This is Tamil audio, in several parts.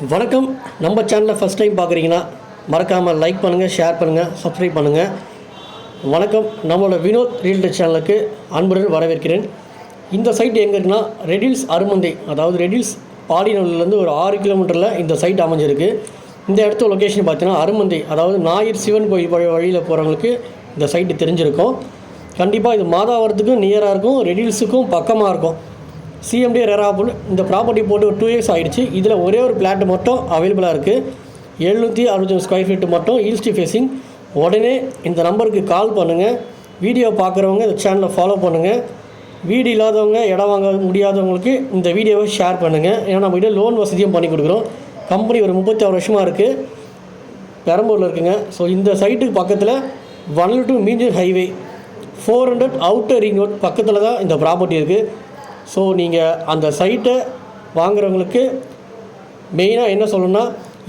வணக்கம். நம்ம சேனலை ஃபஸ்ட் டைம் பார்க்குறீங்கன்னா மறக்காமல் லைக் பண்ணுங்கள், ஷேர் பண்ணுங்கள், சப்ஸ்கிரைப் பண்ணுங்கள். வணக்கம். நம்மளோட வினோத் ரியல்டர் சேனலுக்கு அன்புடன் வரவேற்கிறேன். இந்த சைட் எங்கே இருக்குன்னா ரெடில்ஸ் அருமந்தை, அதாவது ரெடில்ஸ் பாடிநல்லூர்லேருந்து ஒரு 6 கிலோமீட்டரில் இந்த சைட் அமைஞ்சிருக்கு. இந்த இடத்து லொக்கேஷன் பார்த்தீங்கன்னா அருமந்தை, அதாவது ஞாயிறு சிவன் கோயில் வழியில் போகிறவங்களுக்கு இந்த சைட்டு தெரிஞ்சிருக்கும். கண்டிப்பாக இது மாதாவரத்துக்கும் நியராக இருக்கும், ரெடில்ஸுக்கும் பக்கமாக இருக்கும். சிஎம்டி ரேராபுல் இந்த ப்ராப்பர்ட்டி போட்டு ஒரு 2 இயர்ஸ் ஆகிடுச்சு. இதில் ஒரே ஒரு பிளாட் மட்டும் அவைலபிளாக இருக்குது. 765 ஸ்கொயர் ஃபீட்டு மட்டும், ஈஸ்ட் ஃபேஸிங். உடனே இந்த நம்பருக்கு கால் பண்ணுங்கள். வீடியோ பார்க்குறவங்க இந்த சேனலை ஃபாலோ பண்ணுங்கள். வீடு இல்லாதவங்க, இடம் வாங்க முடியாதவங்களுக்கு இந்த வீடியோவை ஷேர் பண்ணுங்கள். ஏன்னா நம்மகிட்ட லோன் வசதியும் பண்ணி கொடுக்குறோம். கம்பெனி ஒரு 36 வருஷமாக இருக்குது, பெரம்பூரில் இருக்குங்க. ஸோ இந்த சைட்டுக்கு பக்கத்தில் 1 to Minjur highway 400 outer ring road பக்கத்தில் தான் இந்த ப்ராப்பர்ட்டி இருக்குது. ஸோ நீங்கள் அந்த சைட்டை வாங்குறவங்களுக்கு மெயினாக என்ன சொல்லணும்னா,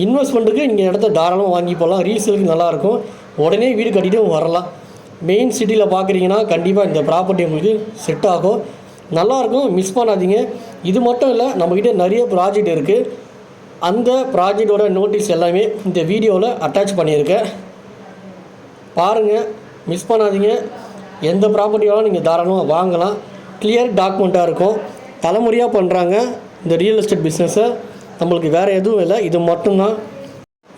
இன்வெஸ்ட்மெண்ட்டுக்கு நீங்கள் இடத்த தாராளமாக வாங்கி போகலாம். ரீசேலுக்கு நல்லாயிருக்கும். உடனே வீடு கட்டிட்டு வரலாம். மெயின் சிட்டியில் பார்க்குறீங்கன்னா கண்டிப்பாக இந்த ப்ராப்பர்ட்டி உங்களுக்கு செட் ஆகும், நல்லாயிருக்கும். மிஸ் பண்ணாதீங்க. இது மட்டும் இல்லை, நம்மக்கிட்ட நிறைய ப்ராஜெக்ட் இருக்குது. அந்த ப்ராஜெக்டோட நோட்டீஸ் எல்லாமே இந்த வீடியோவில் அட்டாச் பண்ணியிருக்கேன், பாருங்கள். மிஸ் பண்ணாதீங்க. எந்த ப்ராப்பர்ட்டியாலும் நீங்கள் தாராளமாக வாங்கலாம். கிளியர் டாக்குமெண்ட்டாக இருக்கும். தலைமுறையாக பண்ணுறாங்க இந்த ரியல் எஸ்டேட் பிஸ்னஸை. நம்மளுக்கு வேறு எதுவும் இல்லை, இது மட்டும்தான்.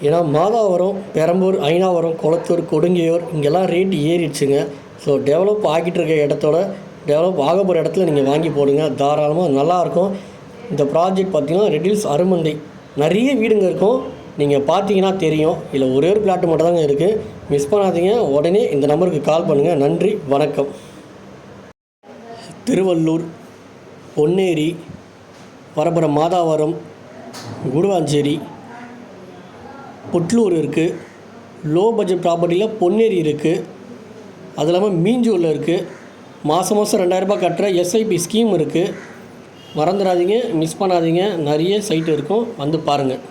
ஏன்னா மாதாவரம், பெரம்பூர், ஐனாவரம், குளத்தூர், கொடுங்கையூர் இங்கெல்லாம் ரேட் ஏறிடுச்சுங்க. ஸோ டெவலப் ஆகிட்டு இருக்க இடத்தோட டெவலப் ஆக போகிற இடத்துல நீங்கள் வாங்கி போடுங்க, தாராளமாக நல்லாயிருக்கும். இந்த ப்ராஜெக்ட் பார்த்திங்கன்னா ரெடில்ஸ் அருமந்தை, நிறைய வீடுங்க இருக்கும். நீங்கள் பார்த்தீங்கன்னா தெரியும். இல்லை ஒரே ஒரு பிளாட்டு மட்டும் தாங்க இருக்குது. மிஸ் பண்ணாதீங்க. உடனே இந்த நம்பருக்கு கால் பண்ணுங்கள். நன்றி, வணக்கம். திருவள்ளூர், பொன்னேரி, வரப்புறம் மாதாவரம், குடுவாஞ்சேரி, புட்லூர் இருக்குது. லோ பட்ஜெட் ப்ராப்பர்ட்டியில் பொன்னேரி இருக்குது. அது இல்லாமல் மீஞ்சூரில் இருக்குது. மாதம் 2000 ரூபாய் கட்டுற எஸ்ஐபி ஸ்கீம் இருக்குது. மறந்துடாதீங்க, மிஸ் பண்ணாதீங்க. நிறைய சைட்டு இருக்கும், வந்து பாருங்கள்.